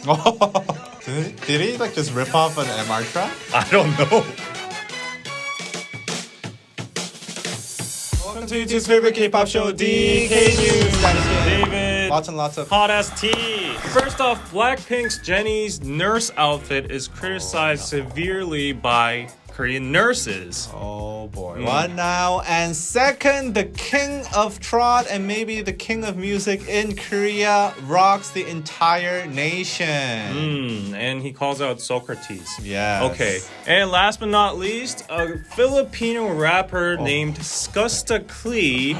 Did he like just rip off an MR track? I don't know. Welcome to YouTube's favorite K-pop show, DK News. David. Lots and lots of hot ass tea. First off, Blackpink's Jennie's nurse outfit is criticized severely by Korean nurses. Oh boy. One now. And second, the king of trot and maybe the king of music in Korea rocks the entire nation. And he calls out Socrates. Yes. Okay. And last but not least, a Filipino rapper named Skusta Clee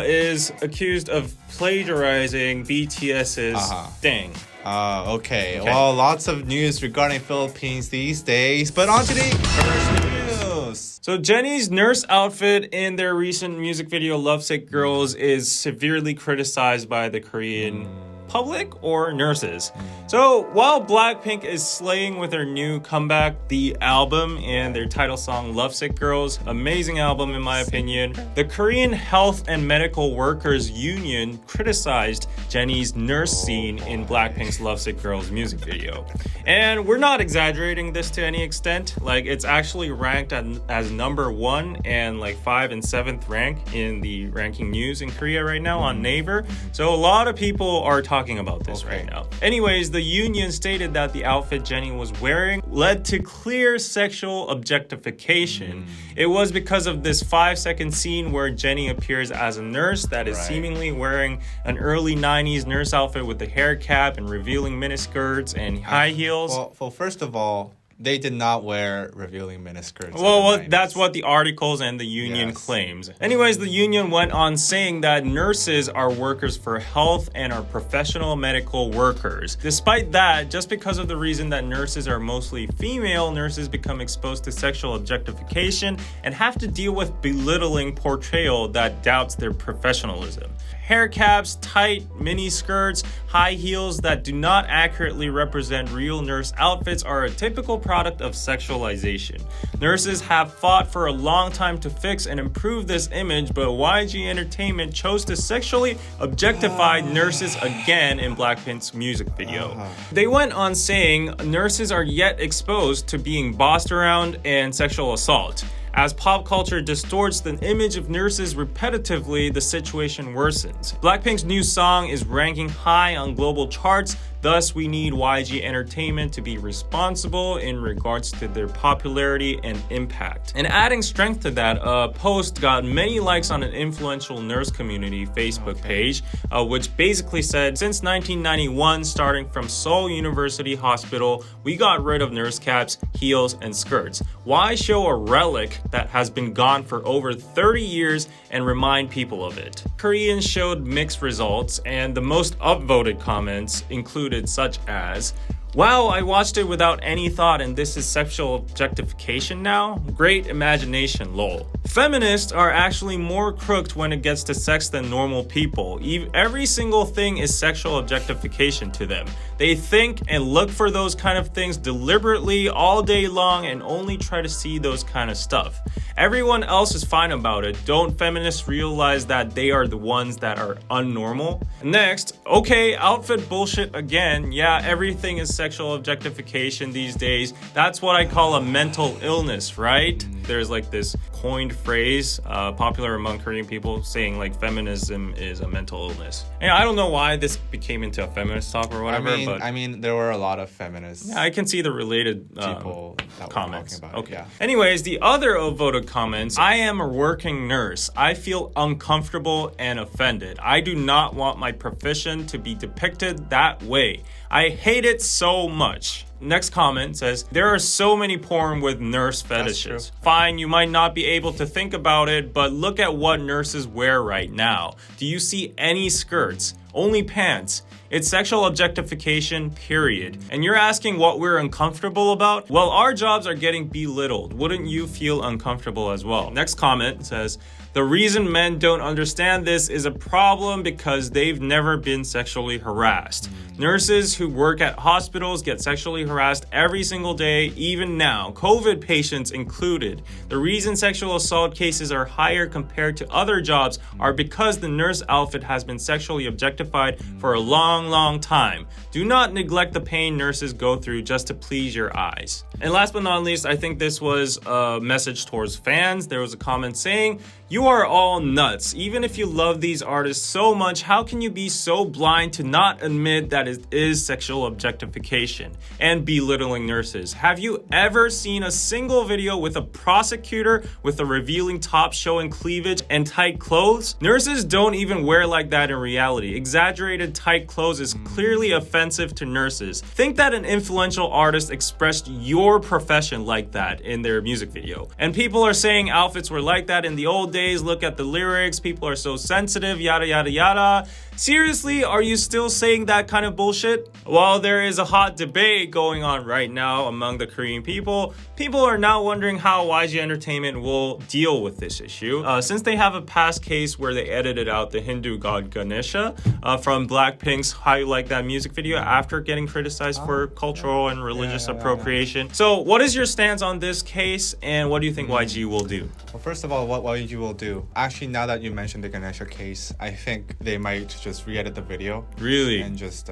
is accused of plagiarizing BTS's Dang. Okay. Well, lots of news regarding Philippines these days. But on to the first news. So Jennie's nurse outfit in their recent music video Lovesick Girls is severely criticized by the Korean public or nurses. So while Blackpink is slaying with their new comeback, The Album, and their title song Lovesick Girls, amazing album in my opinion, the Korean Health and Medical Workers Union criticized Jennie's nurse scene in Blackpink's Lovesick Girls music video. And we're not exaggerating this to any extent. Like, it's actually ranked as number 1 and like 5 and 7th rank in the ranking news in Korea right now on Naver. So a lot of people are talking about this right now. Anyways, the union stated that the outfit Jennie was wearing led to clear sexual objectification. It was because of this 5-second scene where Jennie appears as a nurse that is seemingly wearing an early 90s nurse outfit with the hair cap and revealing miniskirts and high heels. Well, first of all, they did not wear revealing miniskirts. Well, that's what the articles and the union claims. Anyways, the union went on saying that nurses are workers for health and are professional medical workers. Despite that, just because of the reason that nurses are mostly female, nurses become exposed to sexual objectification and have to deal with belittling portrayal that doubts their professionalism. Hair caps, tight mini skirts, high heels that do not accurately represent real nurse outfits are a typical product of sexualization. Nurses have fought for a long time to fix and improve this image, but YG Entertainment chose to sexually objectify nurses again in Blackpink's music video. They went on saying nurses are yet exposed to being bossed around and sexual assault. As pop culture distorts the image of nurses repetitively, the situation worsens. Blackpink's new song is ranking high on global charts, thus we need YG Entertainment to be responsible in regards to their popularity and impact. And adding strength to that, a post got many likes on an influential nurse community Facebook page, which basically said, since 1991, starting from Seoul University Hospital, we got rid of nurse caps, heels, and skirts. Why show a relic that has been gone for over 30 years and remind people of it? Koreans showed mixed results, and the most upvoted comments included such as, "Wow, I watched it without any thought and this is sexual objectification now? Great imagination, lol." Feminists are actually more crooked when it gets to sex than normal people. Every single thing is sexual objectification to them. They think and look for those kind of things deliberately all day long and only try to see those kind of stuff. Everyone else is fine about it. Don't feminists realize that they are the ones that are unnormal? Next, okay, outfit bullshit again. Yeah, everything is sexual objectification these days. That's what I call a mental illness, right? There's like this coined phrase popular among Korean people saying like feminism is a mental illness. And I don't know why this became into a feminist talk or whatever. I mean, there were a lot of feminists. Yeah, I can see the related people that comments. Were talking about okay. It, yeah. Anyways, the other voted comments: I am a working nurse. I feel uncomfortable and offended. I do not want my profession to be depicted that way. I hate it so much. Next comment says, there are so many porn with nurse fetishes. Fine, you might not be able to think about it, but look at what nurses wear right now. Do you see any skirts? Only pants. It's sexual objectification, period. And you're asking what we're uncomfortable about? Well, our jobs are getting belittled. Wouldn't you feel uncomfortable as well? Next comment says, the reason men don't understand this is a problem because they've never been sexually harassed. Nurses who work at hospitals get sexually harassed every single day, even now, COVID patients included. The reason sexual assault cases are higher compared to other jobs are because the nurse outfit has been sexually objectified for a long time. Do not neglect the pain nurses go through just to please your eyes. And last but not least, I think this was a message towards fans. There was a comment saying, "You are all nuts. Even if you love these artists so much, how can you be so blind to not admit that it is sexual objectification and belittling nurses? Have you ever seen a single video with a prosecutor with a revealing top showing cleavage and tight clothes? Nurses don't even wear like that in reality. Exaggerated tight clothes is clearly offensive to nurses. Think that an influential artist expressed your profession like that in their music video. And people are saying outfits were like that in the old days. Look at the lyrics. People are so sensitive, yada, yada, yada. Seriously, are you still saying that kind of bullshit?" While there is a hot debate going on right now among the Korean people are now wondering how YG Entertainment will deal with this issue. Since they have a past case where they edited out the Hindu god Ganesha from Blackpink's How You Like That music video after getting criticized for cultural and religious appropriation. So what is your stance on this case, and what do you think YG will do? Well, first of all, what YG will do, actually, now that you mentioned the Ganesha case, I think they might just re-edit the video. Really? And just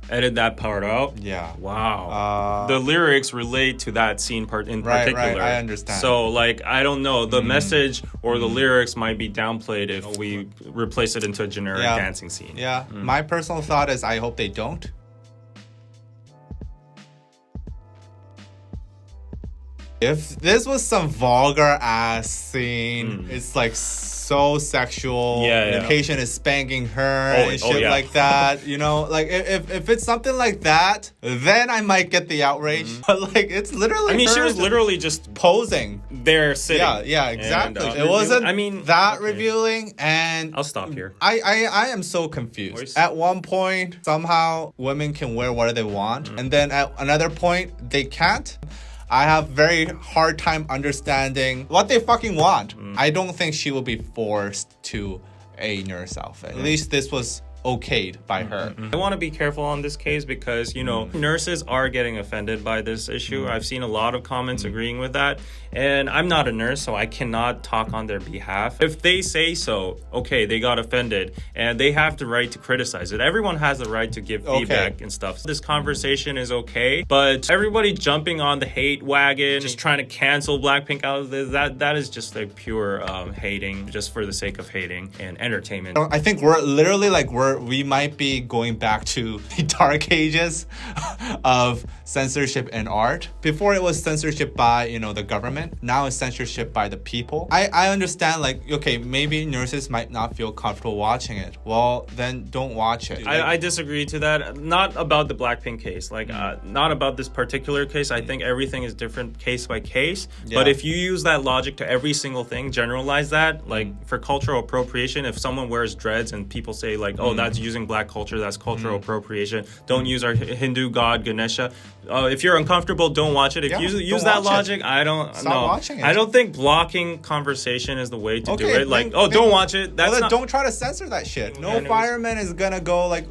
edit that part out? Yeah. Wow. The lyrics relate to that scene part in particular. Right, I understand. So, like, I don't know. The message or the lyrics might be downplayed if we replace it into a generic dancing scene. Yeah. My personal thought is I hope they don't. If this was some vulgar ass scene, it's like so sexual. The patient is spanking her and shit like that. You know, like if it's something like that, then I might get the outrage. But like it's literally. I mean, she was literally just posing. There sitting. Yeah, exactly. And, it wasn't. I mean, that revealing, and I'll stop here. I am so confused. At one point, somehow women can wear whatever they want, and then at another point they can't. I have very hard time understanding what they fucking want. I don't think she will be forced to a nurse outfit. At least this was okayed by her. I want to be careful on this case because, you know, nurses are getting offended by this issue. I've seen a lot of comments agreeing with that. And I'm not a nurse, so I cannot talk on their behalf. If they say so, okay, they got offended and they have the right to criticize it. Everyone has the right to give feedback and stuff. This conversation is okay, but everybody jumping on the hate wagon, just trying to cancel Blackpink out of this, that is just like pure hating, just for the sake of hating and entertainment. I think we're literally like we might be going back to the dark ages of censorship in art. Before it was censorship by, you know, the government. Now it's censorship by the people. I understand, like, okay, maybe nurses might not feel comfortable watching it. Well, then don't watch it. I disagree to that. Not about the Blackpink case. Like, not about this particular case. I think everything is different case by case. But if you use that logic to every single thing, generalize that, like, for cultural appropriation, if someone wears dreads and people say, like, oh, that's using black culture, that's cultural appropriation. Don't use our Hindu god Ganesha. If you're uncomfortable, don't watch it. If you use that logic, I don't know. Watching it. I don't think blocking conversation is the way to do it. Like, don't watch it. That's don't try to censor that shit. No fireman is gonna go like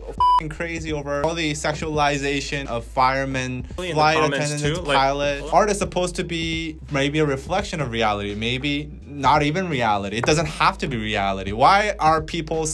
crazy over all the sexualization of firemen, flight attendants, pilot. Art is supposed to be maybe a reflection of reality, maybe not even reality. It doesn't have to be reality. Why are people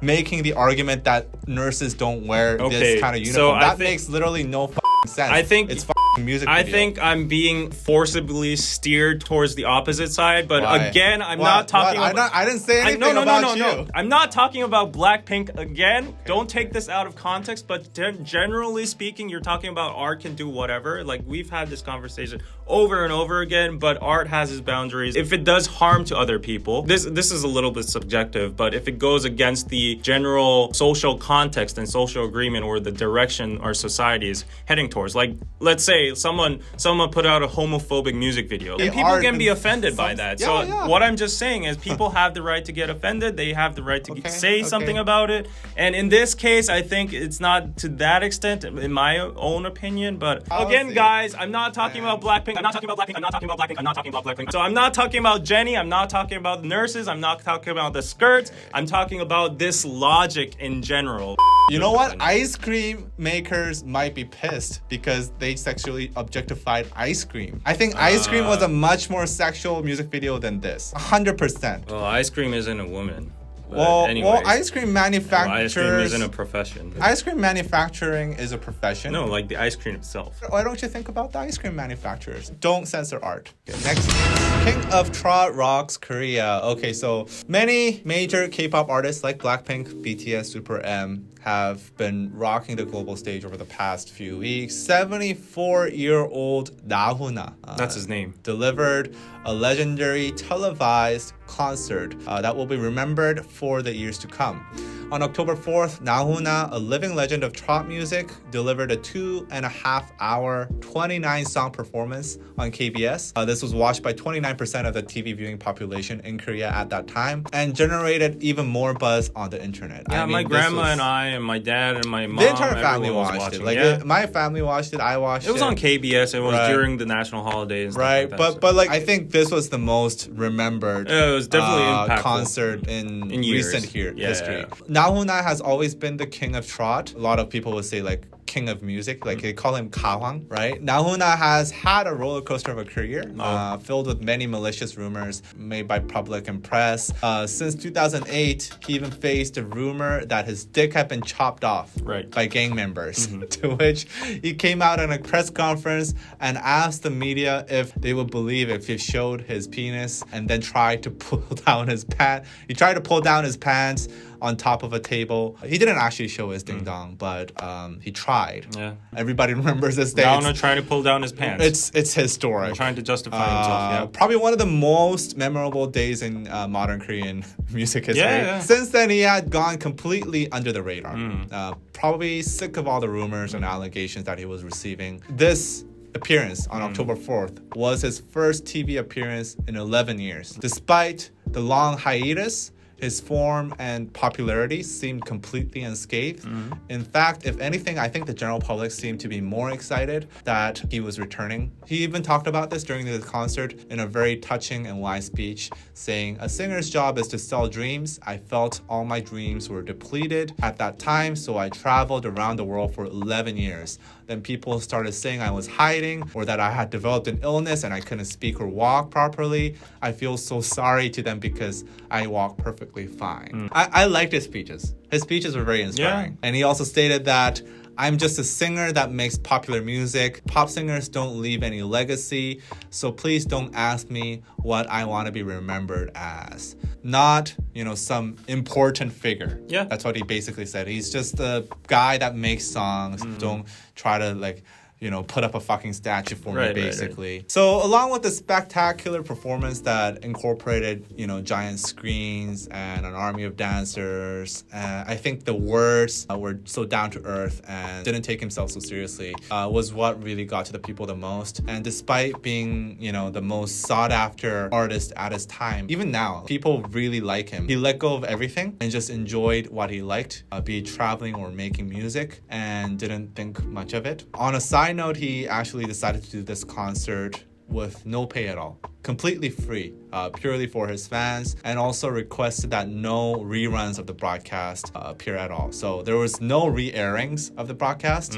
making the argument that nurses don't wear this kind of uniform? That makes literally no sense. I think it's music video. I think I'm being forcibly steered towards the opposite side, but again, I'm not talking about... I didn't say anything about you. No. I'm not talking about Blackpink again. Don't take this out of context, but generally speaking, you're talking about art can do whatever. Like, we've had this conversation over and over again, but art has its boundaries. If it does harm to other people, this is a little bit subjective, but if it goes against the general social context and social agreement or the direction our society is heading towards. Like, let's say someone put out a homophobic music video, and people can be offended by that. What I'm just saying is people have the right to get offended. They have the right to say something about it. And in this case, I think it's not to that extent, in my own opinion. But again, guys, I'm not talking about Blackpink. I'm not talking about Blackpink. I'm not talking about Blackpink. I'm not talking about Blackpink. So I'm not talking about Jennie. I'm not talking about the nurses. I'm not talking about the skirts. I'm talking about this logic in general. You know what? Ice cream makers might be pissed because they sexually objectified ice cream. I think Ice Cream was a much more sexual music video than this. 100%. Well, ice cream isn't a woman. Well, ice cream manufacturers... ice cream isn't a profession. Ice cream manufacturing is a profession. No, like the ice cream itself. Why don't you think about the ice cream manufacturers? Don't censor art. Okay, next. King of Trot rocks Korea. Okay, so many major K-pop artists like Blackpink, BTS, Super M have been rocking the global stage over the past few weeks. 74-year-old Na Hoon A. That's his name. Delivered a legendary televised concert that will be remembered for the years to come. On October 4th, Na Hoon A living legend of trot music, delivered a 2.5-hour, 29-song performance on KBS. This was watched by 29% of the TV viewing population in Korea at that time and generated even more buzz on the internet. Yeah, my grandma and I and my dad and my mom, the entire family watched it. My family watched it. I watched it. It was on KBS. It was during the national holidays. Right, but like I think this was the most remembered. It was definitely impactful concert in recent history. Yeah. Na Hoon A has always been the king of trot. A lot of people would say like king of music, like they call him Gahwang, right? Na Hoon A has had a roller coaster of a career, filled with many malicious rumors made by public and press. Since 2008, he even faced a rumor that his dick had been chopped off by gang members, to which he came out in a press conference and asked the media if they would believe if he showed his penis and then tried to pull down his pants. He tried to pull down his pants on top of a table. He didn't actually show his ding dong, but he tried. Yeah. Everybody remembers this day. Downer trying to pull down his pants. It's historic. Trying to justify himself. Yeah. Probably one of the most memorable days in modern Korean music history. Yeah. Since then, he had gone completely under the radar. Probably sick of all the rumors and allegations that he was receiving. This appearance on October 4th was his first TV appearance in 11 years. Despite the long hiatus, his form and popularity seemed completely unscathed. In fact, if anything, I think the general public seemed to be more excited that he was returning. He even talked about this during the concert in a very touching and wise speech, saying, "A singer's job is to sell dreams. I felt all my dreams were depleted at that time, so I traveled around the world for 11 years. Then people started saying I was hiding or that I had developed an illness and I couldn't speak or walk properly. I feel so sorry to them because I walk perfectly fine." I liked his speeches. His speeches were very inspiring. And he also stated that I'm just a singer that makes popular music. Pop singers don't leave any legacy, so please don't ask me what I want to be remembered as. Not, some important figure. Yeah. That's what he basically said. He's just a guy that makes songs. Don't try to put up a fucking statue for me, basically. Right. So along with the spectacular performance that incorporated, giant screens and an army of dancers, I think the words were so down to earth and didn't take himself so seriously, was what really got to the people the most. And despite being, the most sought after artist at his time, even now, people really like him. He let go of everything and just enjoyed what he liked, be it traveling or making music, and didn't think much of it. On a side note, he actually decided to do this concert with no pay at all, completely free, purely for his fans, and also requested that no reruns of the broadcast appear at all. So there was no re-airings of the broadcast.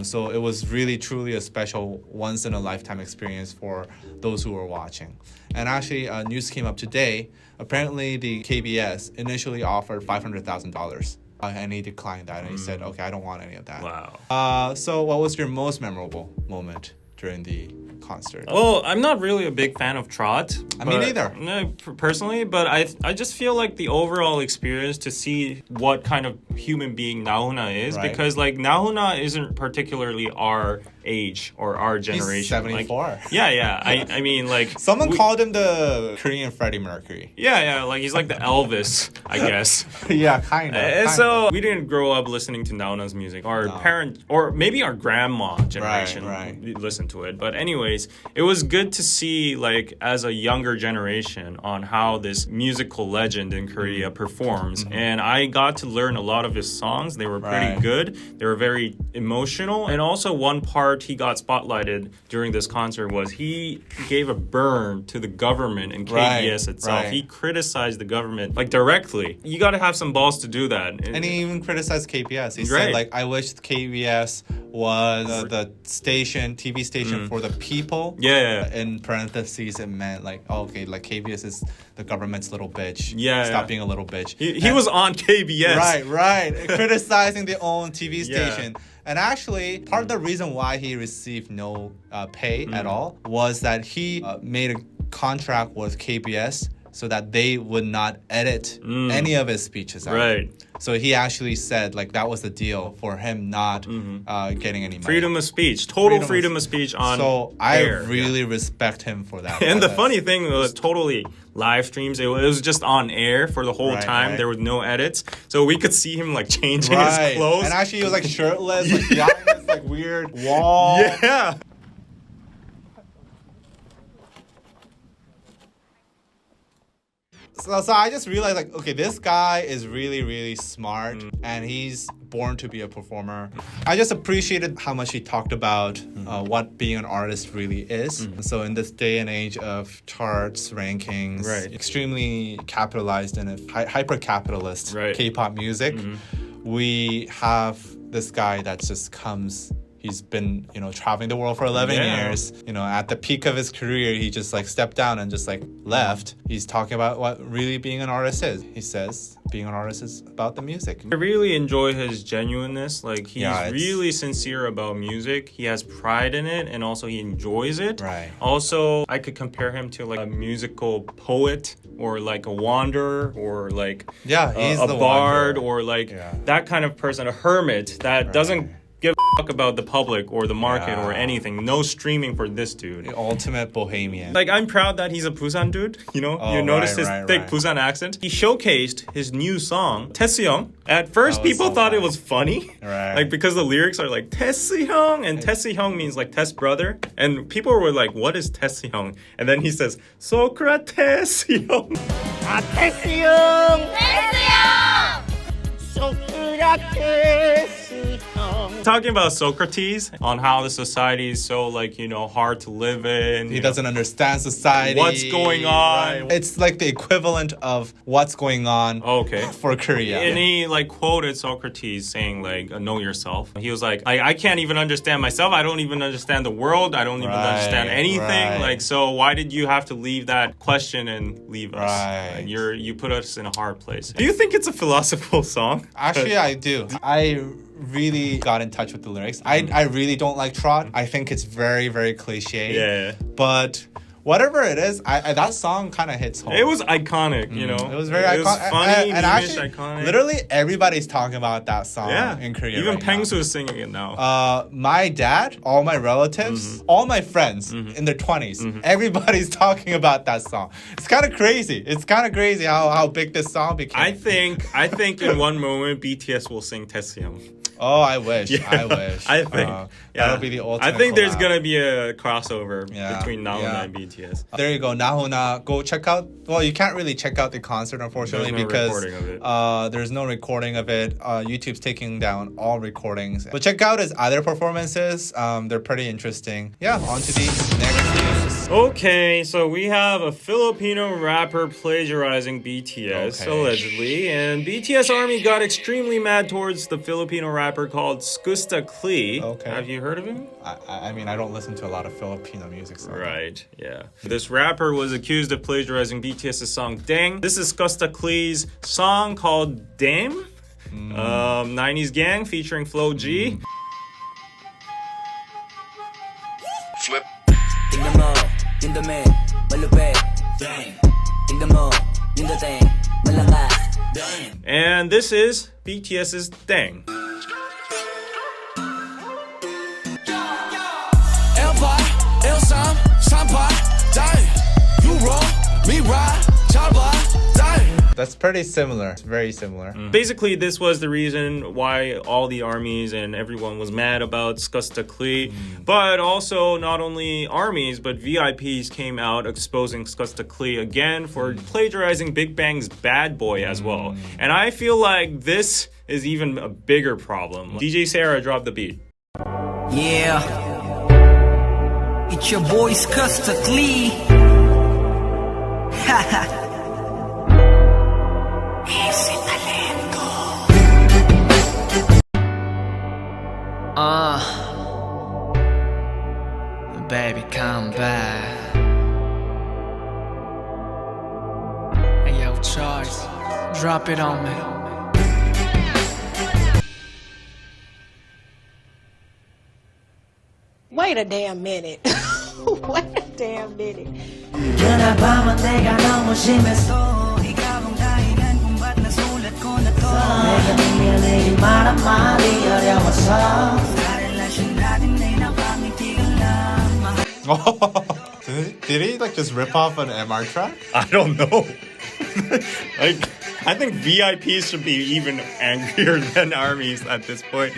So it was really truly a special once-in-a-lifetime experience for those who were watching. And actually, news came up today. Apparently, the KBS initially offered $500,000. And he declined that, and he said, "Okay, I don't want any of that." Wow. So what was your most memorable moment during the concert. Well, I'm not really a big fan of trot. Me neither. No, personally, but I just feel like the overall experience to see what kind of human being Na Hoon A is, Right. because like Na Hoon A isn't particularly our age or our generation. He's 74. Like, yeah. I mean, like Someone called him the Korean Freddie Mercury. Yeah, like he's like the Elvis, I guess. Yeah, kind of. And so we didn't grow up listening to Na Hoon A's music. Our parent, or maybe our grandma generation, Right. listened to it. But anyways, it was good to see, like, as a younger generation, on how this musical legend in Korea performs. And I got to learn a lot of his songs. They were pretty Right. good. They were very emotional. And also one part he got spotlighted during this concert was he gave a burn to the government and KBS itself. Right. He criticized the government, like, directly. You got to have some balls to do that. And he even criticized KBS. He Right. said, like, I wish KBS was the TV station for the people. Yeah. In parentheses, it meant, like, oh, okay, like, KBS is the government's little bitch. Yeah. Stop being a little bitch. He was on KBS. Right. Criticizing their own TV Yeah. station. And actually, part of the reason why he received no pay at all was that he made a contract with KBS so that they would not edit any of his speeches out. Right. So he actually said, like, that was the deal for him not getting any money. Freedom of speech. Total freedom of speech on So air. I really respect him for that. And the funny thing was totally live streams. It was just on air for the whole Right, time. right. There was no edits. So we could see him like changing his clothes. And actually, he was, like, shirtless, like, behind this, like, weird wall. Yeah. So I just realized, like, okay, this guy is really, really smart, and he's born to be a performer. I just appreciated how much he talked about what being an artist really is. So in this day and age of charts, rankings, Right. extremely capitalized in hyper-capitalist Right. K-pop music, we have this guy that just comes. He's been, traveling the world for 11 years. At the peak of his career, he just, like, stepped down and just, like, left. He's talking about what really being an artist is. He says being an artist is about the music. I really enjoy his genuineness. Like, he's Yeah, it's- really sincere about music. He has pride in it, and also he enjoys it. Right. Also, I could compare him to like a musical poet, or like a wanderer, or like Yeah, he's a the bard, wanderer. or like Yeah. that kind of person, a hermit that doesn't give a fuck about the public or the market or anything. No streaming for this dude. The ultimate bohemian. Like, I'm proud that he's a Busan dude. You Oh, notice right, his right, thick right. Busan accent. He showcased his new song, Taeseong. At first, That was people so thought it funny. was funny. Right. Like, because the lyrics are like, Taeseong. And Taeseong means like Tess brother. And people were like, what is Taeseong? And then he says, Socrates. Talking about Socrates, on how the society is so, like, hard to live in. He doesn't understand society. What's going on. Right. It's like the equivalent of what's going on Okay. for Korea. And he, like, quoted Socrates saying, like, know yourself. He was like, I can't even understand myself. I don't even understand the world. I don't even understand anything. right. Like, so why did you have to leave that question and leave us? Right. Like, you put us in a hard place. Do you think it's a philosophical song? Actually, I do. I really got in touch with the lyrics. I really don't like trot. I think it's very, very cliche. Yeah. But whatever it is, that song kind of hits home. It was iconic, It was very iconic. iconic. It was funny, and memeish, actually, iconic. literally everybody's talking about that song Yeah. in Korea. Even right now. Pengsu is singing it now. My dad, all my relatives, all my friends in their 20s, everybody's talking about that song. It's kind of crazy. It's kind of crazy how big this song became. I think in one moment BTS will sing Taeseong. Oh, I wish. I wish. I think that'll be the ultimate. I think there's collab. gonna be a crossover Yeah, between Na Hoon A yeah. and BTS. There you go. Na Hoon A. Go check out. Well, you can't really check out the concert, unfortunately, There's no because recording of it. there's no recording of it. YouTube's taking down all recordings. But check out his other performances. They're pretty interesting. Yeah, on to the next news. Okay, so we have a Filipino rapper plagiarizing BTS, Okay. allegedly, and BTS Army got extremely mad towards the Filipino rapper called Skusta Clee. Okay. Have you heard of him? I mean, I don't listen to a lot of Filipino music. So. Right, yeah. This rapper was accused of plagiarizing BTS's song Dang. This is Skusta Clee's song called Damn. 90s Gang featuring Flo G. Flip. mo, yun dumi, malupit. In the mo, yun dating, malakas. And this is BTS's Dang. That's pretty similar. It's very similar. Basically, this was the reason why all the armies and everyone was mad about Skusta Clee. But also, not only armies, but VIPs came out exposing Skusta Clee again for plagiarizing Bigbang's Bad Boy as well. And I feel like this is even a bigger problem. DJ Sarah, drop the beat. Yeah. It's your boy Skusta Clee. Haha. Baby, come back. Hey, yo, Charles, drop it on me. Wait a damn minute. Wait a damn minute. Did he like just rip off an MR track? I don't know. Like, I think VIPs should be even angrier than armies at this point.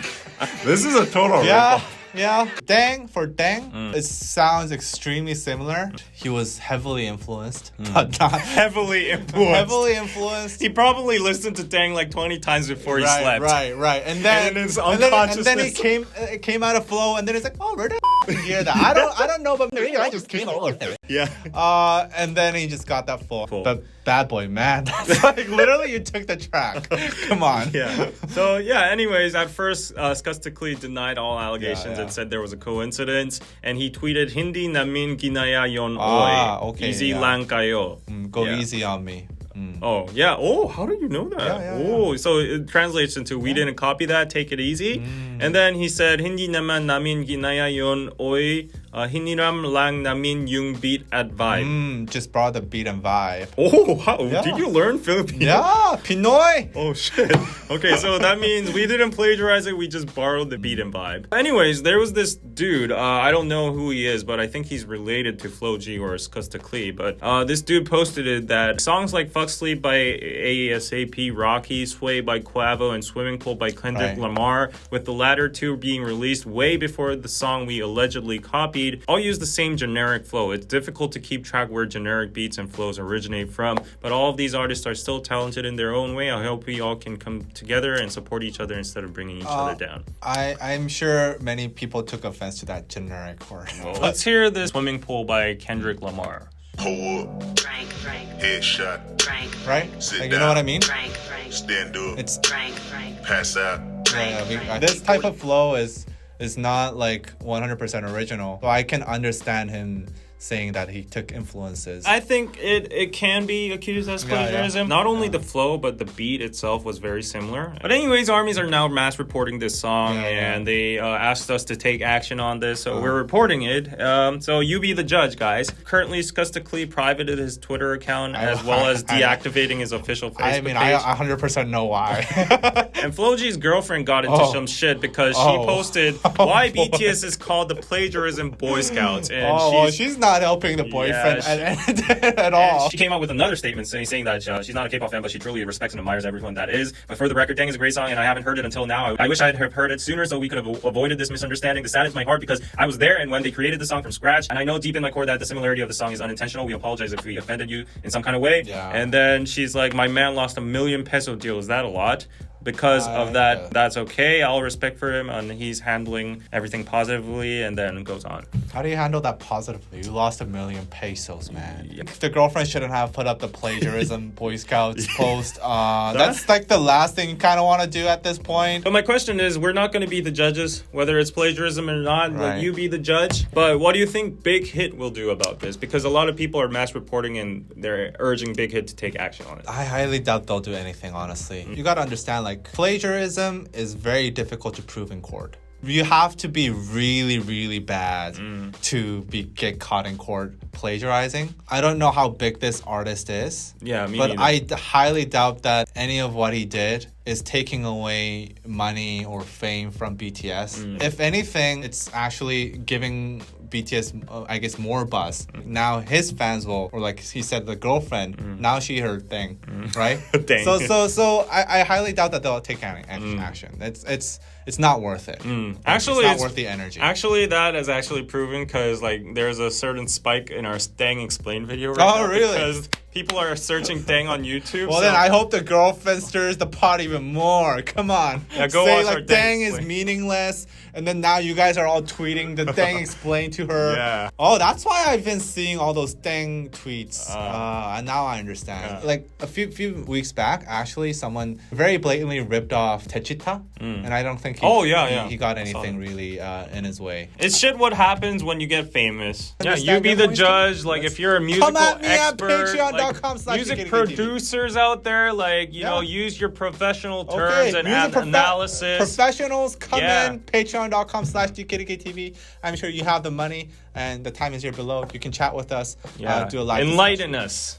This is a total rip-off. Yeah, Dang, it sounds extremely similar. He was heavily influenced, but not Heavily influenced. heavily influenced. He probably listened to Dang like 20 times before he slept. Right. And then his and then unconsciousness. it came out of flow, and then it's like, oh, where did I hear that? I don't know, but maybe I just came out with it. Yeah. And then he just got that full. But Bad Boy, man, that's like literally you took the track. Come on. Yeah. So yeah. Anyways, at first, Skusta Clee denied all allegations and said there was a coincidence, and he tweeted "Hindi namin ginaya yon oy, okay, easy lang kayo." Go easy on me. Oh yeah. Oh, how did you know that? Yeah. So it translates into "we didn't copy that. Take it easy." And then he said "Hindi naman namin ginaya yon oy, hiniram lang namin yung beat at vibe." Just brought the beat and vibe. Oh, how did you learn Filipino? Yeah, Pinoy. Oh shit. Okay, so that means we didn't plagiarize it, we just borrowed the beat and vibe. Anyways, there was this dude, I don't know who he is, but I think he's related to Flo G or Skusta Clee. But this dude posted it that songs like Fuck Sleep by ASAP Rocky, Sway by Quavo, and Swimming Pool by Kendrick Lamar, with the latter two being released way before the song we allegedly copied, all use the same generic flow. It's difficult to keep track where generic beats and flows originate from, but all of these artists are still talented in their own way. I hope we all can come together and support each other instead of bringing each other down. I'm sure many people took offense to that generic word. Well, let's hear this Swimming Pool by Kendrick Lamar. Pull up. Headshot. Right? Sit like, down. you know what I mean? Stand up. It's Pass out. this type of flow is not like 100% original. So I can understand him saying that he took influences. I think it can be accused as plagiarism. Not only the flow, but the beat itself was very similar. But anyways, armies are now mass reporting this song, and they asked us to take action on this, so we're reporting it. So you be the judge, guys. Currently, Skusta Clee privated his Twitter account as well as deactivating his official Facebook page. I 100% know why. And Flo G's girlfriend got into some shit because she posted why BTS is called the plagiarism Boy Scouts, and she's not helping the boyfriend at all. And she came out with another statement saying that she's not a K-pop fan, but she truly respects and admires everyone that is. But for the record, Dang is a great song, and I haven't heard it until now. I wish I had heard it sooner so we could have avoided this misunderstanding. This saddens my heart because I was there and when they created the song from scratch, and I know deep in my core that the similarity of the song is unintentional. We apologize if we offended you in some kind of way. And then she's like, my man lost $1 million peso deal. Is that a lot? Because of that, that's okay. All respect for him, and he's handling everything positively, and then goes on. How do you handle that positively? You lost $1 million pesos, man. The girlfriend shouldn't have put up the plagiarism Boy Scouts post. That's like the last thing you kind of want to do at this point. But my question is, we're not going to be the judges, whether it's plagiarism or not. Let you be the judge. But what do you think Big Hit will do about this? Because a lot of people are mass reporting and they're urging Big Hit to take action on it. I highly doubt they'll do anything, honestly. You got to understand, like, plagiarism is very difficult to prove in court. you have to be really, really bad to get caught in court plagiarizing. I don't know how big this artist is. Yeah, me but neither. I highly doubt that any of what he did is taking away money or fame from BTS. If anything, it's actually giving BTS, I guess, more buzz. Now his fans will, or like he said, the girlfriend, now she heard thing, right? Dang. So I highly doubt that they'll take any action. It's not worth it. Actually, it's not worth the energy. Actually, that is actually proven because like there's a certain spike in our Dang Explained video right now. Oh, really? Because people are searching Dang on YouTube. Well, then I hope the girlfriend stirs the pot even more. Come on. Yeah, go say watch like our Dang Dang is Explained. meaningless, and then now you guys are all tweeting the Dang explained to her. Yeah. Oh, that's why I've been seeing all those Dang tweets. And now I understand. Like a few weeks back, actually, someone very blatantly ripped off Techita, and I don't think he got anything really in his way. It's shit what happens when you get famous. Yeah, Understand you be their the voice judge. too? Like if you're a musical Come at me at expert, patreon.com/Dkdktv. like, music producers out there, like you know, use your professional terms and music add analysis. Professionals, come Yeah. in. Patreon.com/Dkdktv. I'm sure you have the money and the time is here below. You can chat with us. Do a live Enlighten discussion. us.